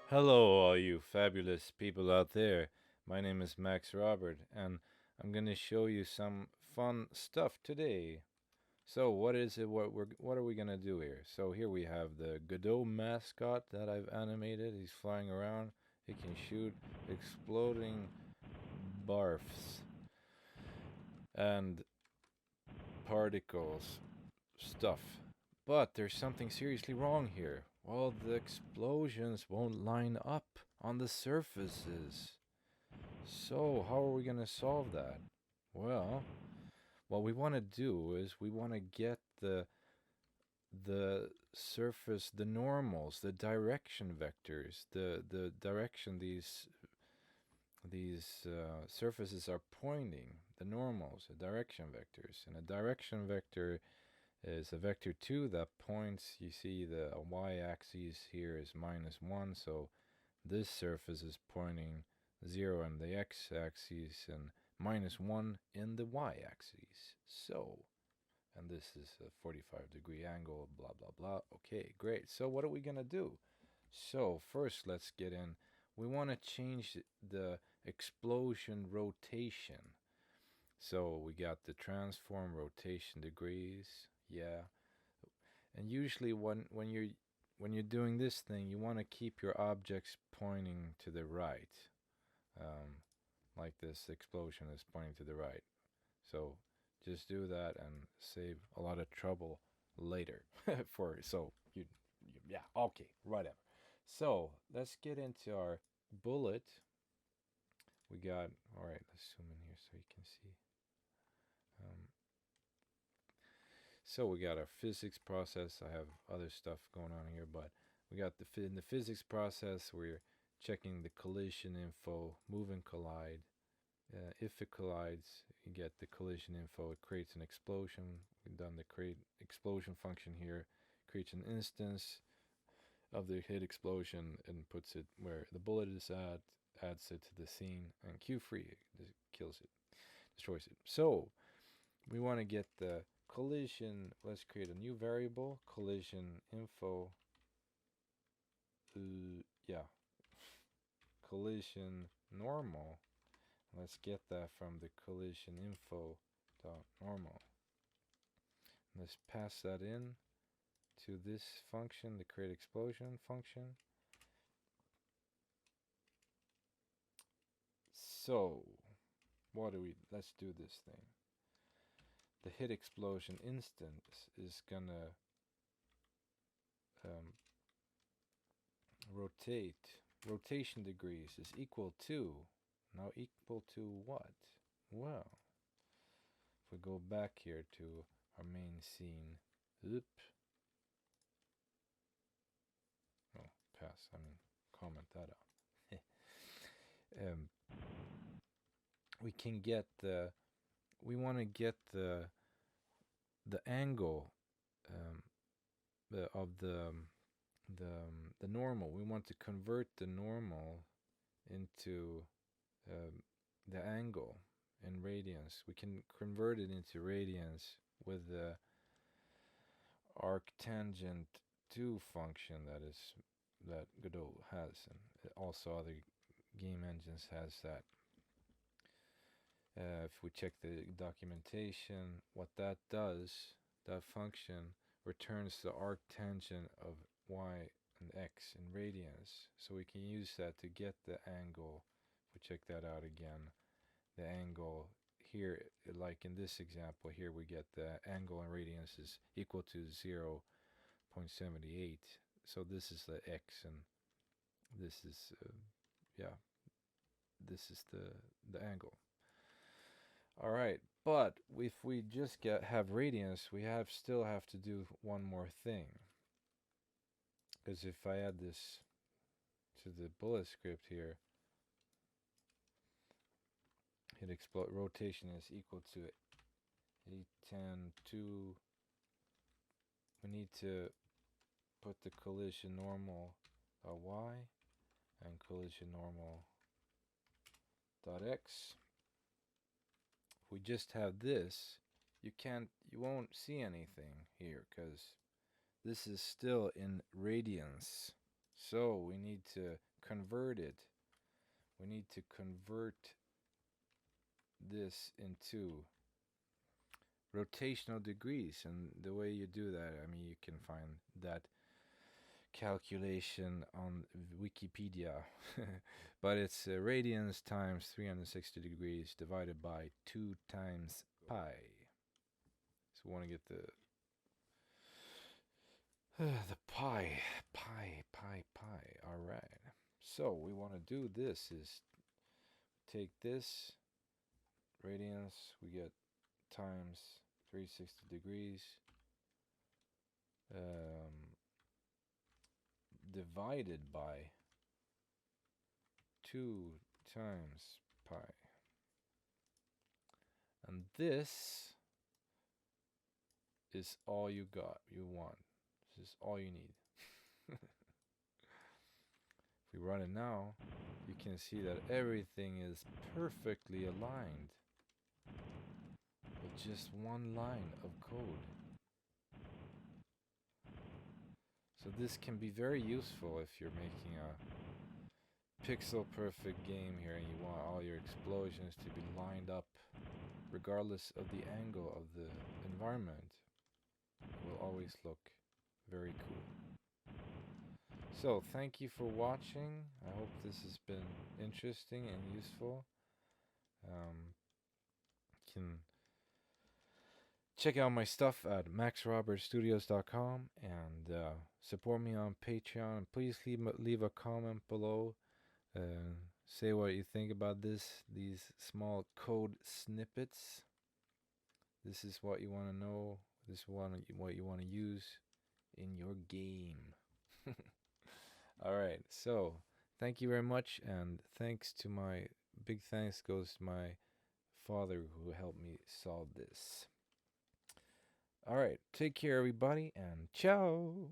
Hello, all you fabulous people out there. My name is Max Robert, and I'm gonna show you some fun stuff today. So, what is it? What are we gonna do here? So here we have the Godot mascot that I've animated. He's flying around. He can shoot exploding barfs and particles, stuff. But there's something seriously wrong here. Well, the explosions won't line up on the surfaces. So, how are we going to solve that? Well, what we want to do is we want to get the surface, the normals, the direction vectors, the direction these surfaces are pointing, the normals, the direction vectors. And a direction vector is a vector 2 that points, you see the y-axis here is -1, so this surface is pointing 0 in the x-axis and -1 in the y-axis. So, and this is a 45-degree angle, blah, blah, blah. Okay, great. So what are we going to do? So first, let's get in. We want to change the explosion rotation. So we got the transform rotation degrees. Yeah. And usually when you're doing this thing, you want to keep your objects pointing to the right. Um, like this explosion is pointing to the right. So just do that and save a lot of trouble later. For so you yeah, okay, whatever. So let's get into our bullet. We got all right. Let's zoom in here so you can see. Um, so we got our physics process. I have other stuff going on here, but we got in the physics process. We're checking the collision info, move and collide. If it collides, you get the collision info. It creates an explosion. We've done the create explosion function here. Creates an instance of the hit explosion and puts it where the bullet is at. Adds it to the scene and Q free. It kills it, destroys it. So we want to get the collision. Let's create a new variable. Collision info. Yeah. Collision normal. Let's get that from the collision info dot normal. Let's pass that in to this function, the create explosion function. So, let's do this thing. The hit explosion instance is gonna um, rotate. Rotation degrees is equal to, now equal to what? Well, if we go back here to our main scene, oop, oh, pass, I mean, comment that out. um, we can get we want to get the angle um, of the normal. We want to convert the normal into um, the angle in radians. We can convert it into radians with the arctangent 2 function that Godot has, and also other game engines has that. If we check the documentation, what that does, that function returns the arctangent of y and x in radians. So we can use that to get the angle. If we check that out again, the angle here, like in this example here, we get the angle in radians is equal to 0.78. So this is the x, and this is yeah, this is the angle. All right, but if we just have radians, we still have to do one more thing. Because if I add this to the bullet script here, hit explode rotation is equal to 810 2. We need to put the collision normal y and collision normal dot x. If we just have this, you won't see anything here because this is still in radians. So we need to convert it. We need to convert this into rotational degrees, and the way you do that, I mean, you can find that calculation on Wikipedia, but it's radians times 360 degrees divided by 2 times pi. So we want to get the pi. All right. So we want to do this is take this radians, we get times 360 degrees divided by 2 times pi. And this is all you want. This is all you need. If we run it now, you can see that everything is perfectly aligned with just one line of code. So this can be very useful if you're making a pixel perfect game here and you want all your explosions to be lined up regardless of the angle of the environment. It will always look very cool. So thank you for watching. I hope this has been interesting and useful. You can check out my stuff at maxrobertstudios.com and support me on Patreon. Please leave a comment below. Say what you think about these small code snippets. This is what you want to know. This is what you want to use in your game. Alright, so thank you very much, and big thanks goes to my father who helped me solve this. Alright, take care everybody, and ciao!